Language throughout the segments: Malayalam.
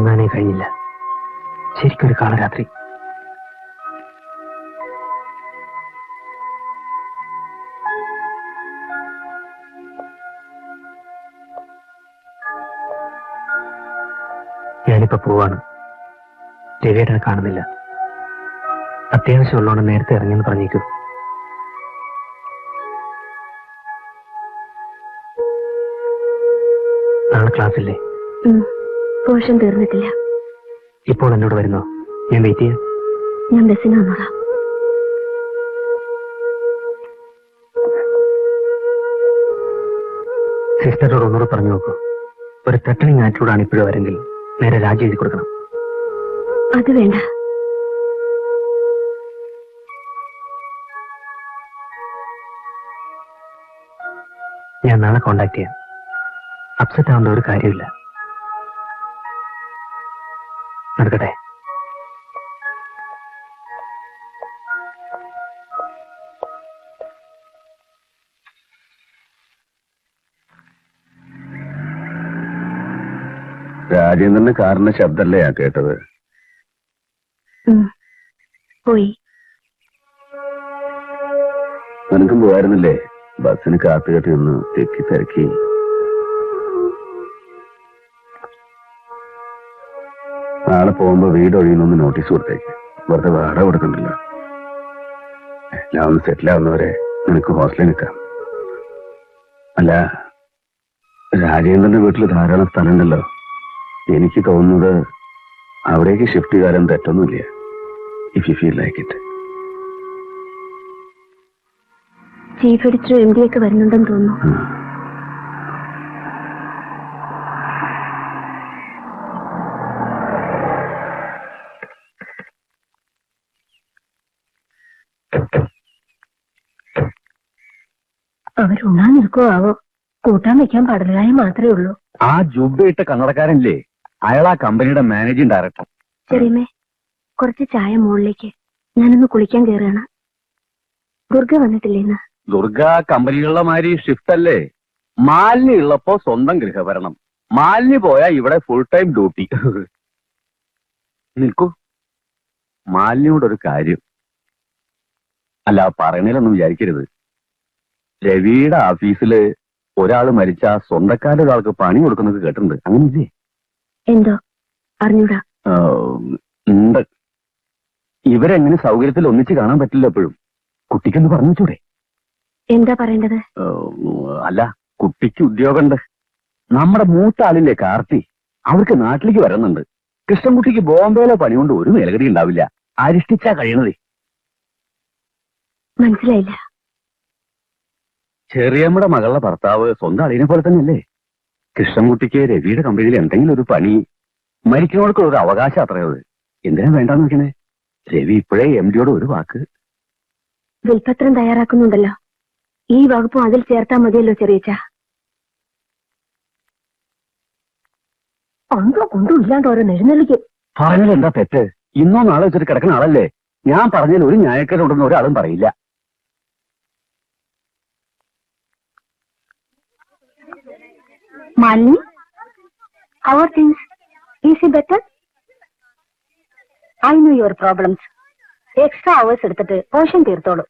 ഉറങ്ങാനേ കഴിഞ്ഞില്ല. ശരിക്കൊരു കാളരാത്രി. ഞാനിപ്പോ പോവാണ്. രവിയേട്ടനെ കാണുന്നില്ല. അത്യാവശ്യമുള്ളതുകൊണ്ട് നേരത്തെ ഇറങ്ങിയെന്ന് പറഞ്ഞേക്കൂ. നാളെ ക്ലാസ്സില്ലേ? പോഷൻ തീർന്നിട്ടില്ല. ഇപ്പോൾ എന്നോട് വരുന്നോ? ഞാൻ വെയിറ്റ് ചെയ്യാം. ഞാൻ ബസ്സിന് വന്നോളാം. സിസ്റ്ററോട് ഒന്നുകൂടെ പറഞ്ഞു നോക്കൂ. ഒരു ത്രെട്ടനിങ് ആറ്റിറ്റ്യൂഡാണ് ഇപ്പോഴും വരെങ്കിൽ നേരെ രാജി എഴുതി കൊടുക്കണം. അത് വേണ്ട. ഞാൻ നാളെ കോണ്ടാക്ട് ചെയ്യാം. അപ്സെറ്റ് ആവേണ്ട ഒരു കാര്യമില്ല. നടക്കട്ടെ. രാജേന്ദ്രന്റെ കാറിന്റെ ശബ്ദമല്ലേ ഞാൻ കേട്ടത്? പോയി. നിനക്കും പോയായിരുന്നില്ലേ? ബസ്സിന് കാത്തുകെട്ടി ഒന്ന് തെക്കി തിരക്കി. നാളെ പോകുമ്പോ വീട് ഒഴിയുന്നൊന്ന് നോട്ടീസ് കൊടുത്തേക്ക്. വെറുതെ വാടക കൊടുക്കണ്ടല്ലോ. എല്ലാം ഒന്ന് സെറ്റിൽ ആവുന്നവരെ നിനക്ക് ഹോസ്റ്റലിൽ നിൽക്കാം. അല്ല, രാജേന്ദ്രന്റെ വീട്ടിൽ ധാരാളം സ്ഥലമുണ്ടല്ലോ. എനിക്ക് തോന്നുന്നത് അവിടേക്ക് ഷിഫ്റ്റ് ചെയ്യാൻ തെറ്റൊന്നുമില്ല. If you feel like it. Chief editor MD ഒക്കെ വരുന്നുണ്ടെന്ന് തോന്നുന്നു. അവരുണ്ണാൻ നിൽക്കോ ആവോ? കൂട്ടാൻ വെക്കാൻ പാടില്ലായി മാത്രമേ ഉള്ളൂ. ആ ജുബയിട്ട കന്നടക്കാരനില്ലേ, അയാൾ ആ കമ്പനിയുടെ മാനേജിംഗ് ഡയറക്ടർ. ചെറിയമേ, കുറച്ച് ചായ മുകളിലേക്ക്. ഞാനൊന്ന് കുളിക്കാൻ കയറുകയാണ്. ദുർഗ വന്നിട്ടില്ലേ ഇന്ന്? ദുർഗ കമ്പനികളുടെ മാതിരി ഷിഫ്റ്റ് അല്ലേ. മാലിന്യ ഉള്ളപ്പോ സ്വന്തം ഗൃഹഭരണം, മാലിന്യ പോയാ ഇവിടെ ഫുൾ ടൈം ഡ്യൂട്ടി. നിൽക്കൂ, മാലിന്യോട് ഒരു കാര്യം. അല്ല, പറയണേലൊന്നും വിചാരിക്കരുത്. രവിയുടെ ഓഫീസില് ഒരാള് മരിച്ച സ്വന്തക്കാരുടെ ഒരാൾക്ക് പണി കൊടുക്കുന്നത് കേട്ടിട്ടുണ്ട്. അങ്ങനെയില്ലേ? എന്തോ അറിഞ്ഞൂടാ. ഉണ്ട്. ഇവരെങ്ങനെ സൗകര്യത്തിൽ ഒന്നിച്ച് കാണാൻ പറ്റില്ല എപ്പോഴും. കുട്ടിക്കൊന്ന് പറഞ്ഞൂടെ? എന്താ പറയേണ്ടത്? അല്ല, കുട്ടിക്ക് ഉദ്യോഗമുണ്ട്. നമ്മുടെ മൂത്ത ആളില്ലേ കാർത്തി, അവർക്ക് നാട്ടിലേക്ക് വരുന്നുണ്ട്. കൃഷ്ണൻകുട്ടിക്ക് ബോംബെയിലെ പണി കൊണ്ട് ഒരു മേലകടി ഉണ്ടാവില്ല. അരിഷ്ടിച്ചാ കഴിയണതേ. മനസ്സിലായില്ല. ചെറിയമ്മയുടെ മകളുടെ ഭർത്താവ് സ്വന്തം അളിയനെ പോലെ തന്നെയല്ലേ. കൃഷ്ണൻകുട്ടിക്ക് രവിയുടെ കമ്പനിയിൽ എന്തെങ്കിലും ഒരു പണി, മരിക്കുന്നവർക്ക് ഒരു അവകാശം അത്രയത്. എന്തിനാ വേണ്ടാന്ന് നോക്കണേ? രവി ഇപ്പോഴേ MDയോട് ഒരു വാക്ക്. വിൽപത്രം തയ്യാറാക്കുന്നുണ്ടല്ലോ, ഈ വകുപ്പും അതിൽ ചേർത്താ മതിയല്ലോ ചെറിയച്ച. അന്തോ കൊണ്ടും ഇല്ലാണ്ട് ഓരോ നെഴുന്നള്ളിക്കും. പറഞ്ഞാൽ എന്താ തെറ്റ്? ഇന്നോ നാളെ വെച്ചിട്ട് കിടക്കുന്ന ആളല്ലേ. ഞാൻ പറഞ്ഞാൽ ഒരു ന്യായക്കേടുണ്ടെന്ന് ഒരാളും പറയില്ല. Malini, how are things? Is it better? I know your problems. Extra hours എടുത്തിട്ട് പോഷൻ തീർത്തോളൂ.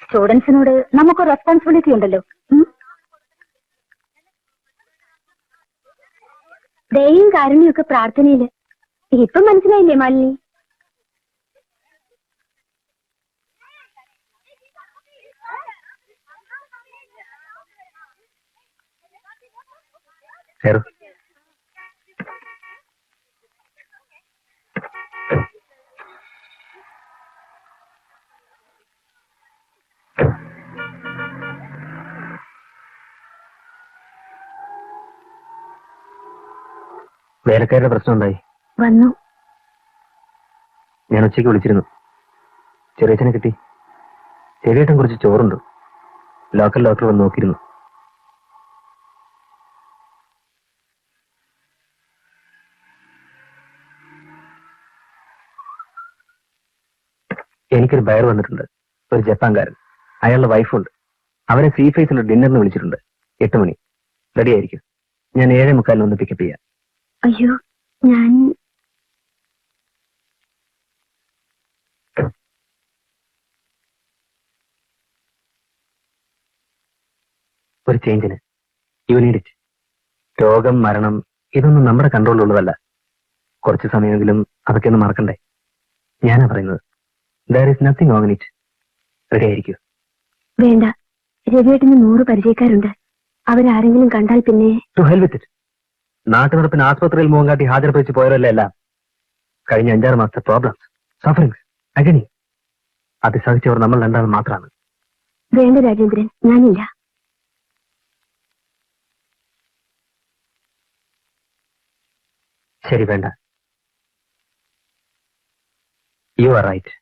സ്റ്റുഡൻസിനോട് നമുക്ക് റെസ്പോൺസിബിലിറ്റി ഉണ്ടല്ലോ. ദയയും കാരുണ്യൊക്കെ പ്രാർത്ഥനയില്. ഇപ്പൊ മനസ്സിലായില്ലേ മാലിനി? വേലക്കാരുടെ പ്രശ്നം ഉണ്ടായി. വന്നു. ഞാൻ ഉച്ചയ്ക്ക് വിളിച്ചിരുന്നു. ചെറിയച്ഛനെ കിട്ടി. ചെറിയേട്ടൻ കുറച്ച് ചോറുണ്ട്. ലോക്കൽ ഡോക്ടർ വന്ന് നോക്കിയിരുന്നു. എനിക്കൊരു ബയർ വന്നിട്ടുണ്ട്, ഒരു ജപ്പാൻകാരൻ. അയാളുടെ വൈഫുണ്ട്. അവരെ സീ ഫേസിൽ ഡിന്നറിന് വിളിച്ചിട്ടുണ്ട്. 8 മണി. റെഡി ആയിരിക്കും. ഞാൻ 7:45 വന്ന് പിക്കപ്പ് ചെയ്യാം. അയ്യോ, ഞാൻ ഒരു ചേഞ്ചിന് യു നീഡ് ഇറ്റ്. രോഗം, മരണം ഇതൊന്നും നമ്മുടെ കൺട്രോളിലുള്ളതല്ല. കുറച്ച് സമയമെങ്കിലും അതൊക്കെ ഒന്ന് മറക്കണ്ടേ? ഞാനാ പറയുന്നത്. There is nothing wrong in it. Ready ആയിരിക്കൂ. വേണ്ട. രവിയേട്ടന് 100 പരിചയക്കാരുണ്ട്. അവരാരെങ്കിലും കണ്ടാൽ പിന്നെ ടു ഹെൽ വിത്ത് ഇറ്റ്. നാട്ടുനടപ്പിന് ആസ്പത്രിയിൽ മുഖം കാട്ടി ഹാജർപ്പിച്ച് പോയവരല്ലേ എല്ലാം. കഴിഞ്ഞ 5-6 മാസത്തെ പ്രോബ്ലംസ്, സഫറിങ്സ്, അഗനി അത് സഹിച്ചവർ നമ്മൾ രണ്ടാൾ മാത്രമാണ്. വേണ്ട രാജേന്ദ്രൻ, ഞാനില്ല. ശരി, വേണ്ട. You are right.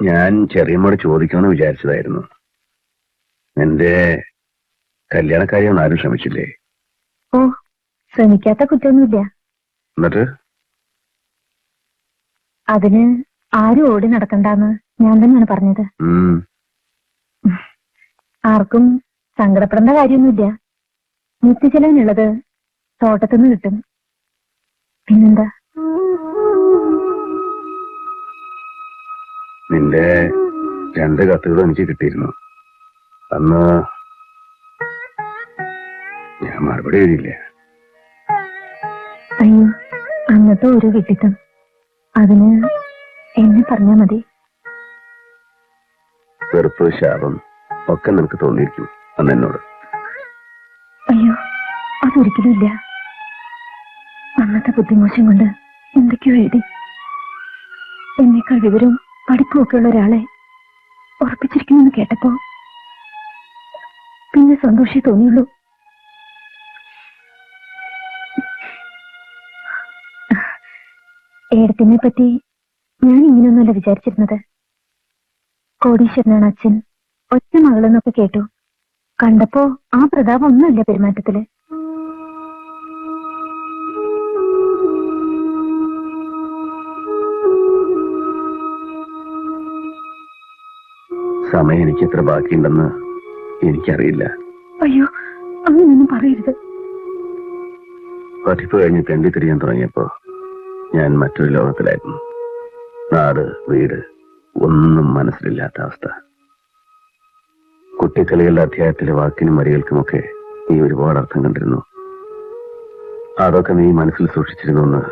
ഞാൻ ചെറിയമ്മോട് ചോദിക്കണമെന്ന് വിചാരിച്ചതായിരുന്നു. എന്റെ കല്യാണക്കാരിയൊന്നും ആരും ശ്രമിച്ചില്ലേ? ഓ, ശ്രമിക്കാത്ത കുറ്റമൊന്നുമില്ല. എന്നിട്ട് അതിന് ആരും ഓടി നടക്കണ്ടെന്ന് ഞാൻ തന്നെയാണ് പറഞ്ഞത്. ആർക്കും സങ്കടപ്പെടേണ്ട കാര്യമൊന്നുമില്ല. നിത്യചെലവിനുള്ളത് തോട്ടത്തുനിന്ന് കിട്ടും. പിന്നെന്താ? നിന്റെ 2 കത്തുകളും എനിക്ക് കിട്ടിയിരുന്നു. അന്ന് ഞാൻ മറുപടി എഴുതിയില്ല. അയ്യോ, അന്നത്തെ ഒരു വിട്ടിത്തം. അതിന് എന്നെ പറഞ്ഞാ മതി. വെറുപ്പ്, ശാപം ഒക്കെ നിനക്ക് തോന്നിയിരിക്കും അന്ന് എന്നോട്. അയ്യോ, അതൊരിക്കലും ഇല്ല. അന്നത്തെ ബുദ്ധിമോശം കൊണ്ട് എന്തൊക്കെയോ എഴുതി. എന്നേക്കാൾ വിവരവും പഠിപ്പും ഒക്കെ ഉള്ള ഒരാളെ ഉറപ്പിച്ചിരിക്കുമെന്ന് കേട്ടപ്പോ പിന്നെ സന്തോഷേ തോന്നിയുള്ളൂ. ഏടത്തിനെ പറ്റി ഞാൻ ഇങ്ങനെയൊന്നുമല്ല വിചാരിച്ചിരുന്നത്. കോടീശ്വരനാണ് അച്ഛൻ, ഒറ്റ മകളെന്നൊക്കെ കേട്ടു. കണ്ടപ്പോ ആ പ്രതാപം ഒന്നുമില്ല പെരുമാറ്റത്തില്. സമയം എനിക്ക് എത്ര ബാക്കിയുണ്ടെന്ന് എനിക്കറിയില്ല. അയ്യോ, അങ്ങനെയൊന്നും പറയരുത്. പഠിപ്പ് കഴിഞ്ഞ് തെണ്ടി തിരിയാൻ തുടങ്ങിയപ്പോ ഞാൻ മറ്റൊരു ലോകത്തിലായിരുന്നു. നാട്, വീട് ഒന്നും മനസ്സിലില്ലാത്ത അവസ്ഥ. കുട്ടിക്കളികളുടെ അധ്യായത്തിലെ വാക്കിനും വരികൾക്കുമൊക്കെ നീ ഒരുപാട് അർത്ഥം കണ്ടിരുന്നു. അതൊക്കെ നീ മനസ്സിൽ സൂക്ഷിച്ചിരുന്നു.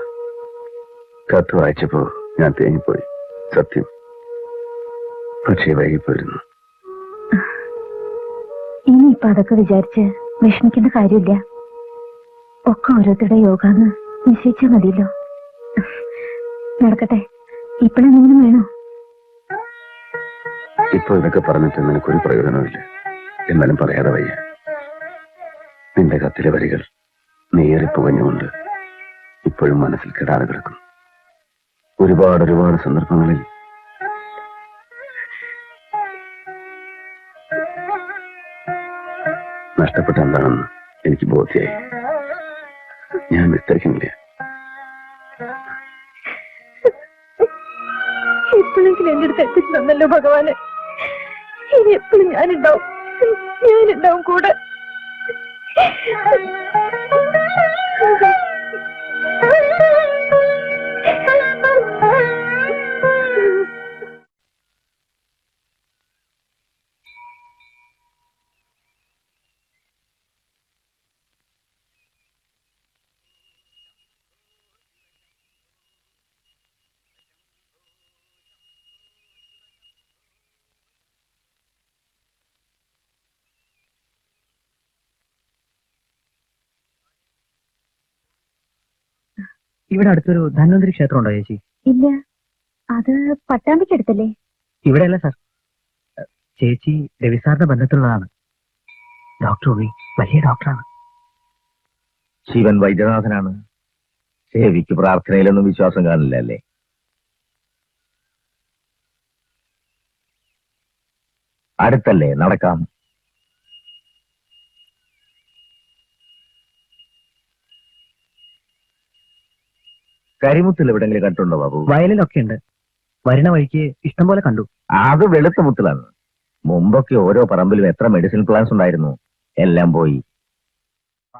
കത്ത് വായിച്ചപ്പോ ഞാൻ തേങ്ങിപ്പോയി, സത്യം. പക്ഷേ വൈകിപ്പോയിരുന്നു. ഇനിയിപ്പൊ അതൊക്കെ വിചാരിച്ച് വിഷമിക്കേണ്ട കാര്യമില്ല. ഒക്കെ ഓരോരുത്തരുടെ യോഗാന്ന് നിശ്ചയിച്ചാൽ മതിയല്ലോ. നടക്കട്ടെ. ഇപ്പോഴെന്തെങ്കിലും വേണോ? ഇപ്പൊ ഇതൊക്കെ പറഞ്ഞിട്ട് നിനക്കൊരു പ്രയോജനമില്ല. എന്നാലും പറയാതെ വയ്യ. നിന്റെ കത്തിലെ വരികൾ നേറിപ്പുകഞ്ഞുകൊണ്ട് ഇപ്പോഴും മനസ്സിൽ കെടാതെ കിടക്കും. ഒരുപാട് സന്ദർഭങ്ങളിൽ നഷ്ടപ്പെട്ട എന്താണെന്ന് എനിക്ക് ബോധ്യായി. ഞാൻ വിസ്തരിക്കുന്നില്ല. എപ്പോഴെങ്കിലും എന്റെ അടുത്ത് എത്തിച്ചു തന്നല്ലോ ഭഗവാന്. ഇനി എപ്പോഴും ഞാനുണ്ടാവും കൂടെ. ഇവിടെ അടുത്തൊരു ധന്വന്തരി ക്ഷേത്രം ഉണ്ടോ ചേച്ചി? ഇല്ല, അത് പട്ടാമ്പിക്കടുത്തല്ലേ? ഇവിടെയല്ല സാർ. ചേച്ചി രവി സാറിന്റെ ബന്ധത്തിലുള്ളതാണ്. ഡോക്ടർ ഉണ്ണി വലിയ ഡോക്ടറാണ്. ശിവൻ വൈദ്യനാഥനാണ്. രവിക്ക് പ്രാർത്ഥനയിലൊന്നും വിശ്വാസം കാണില്ല അല്ലേ? അടുത്തല്ലേ, നടക്കാം. കരിമുത്തിൽ എവിടെങ്കിലും കണ്ടുണ്ടോ ബാബു? വയലിലൊക്കെ ഉണ്ട്. വരണ വഴിക്ക് ഇഷ്ടം പോലെ കണ്ടു. അത് വെളുത്ത മുത്തിലാണ്. മുമ്പൊക്കെ ഓരോ പറമ്പിലും എത്ര മെഡിസിൻ പ്ലാന്റ്സ് ഉണ്ടായിരുന്നു, എല്ലാം പോയി.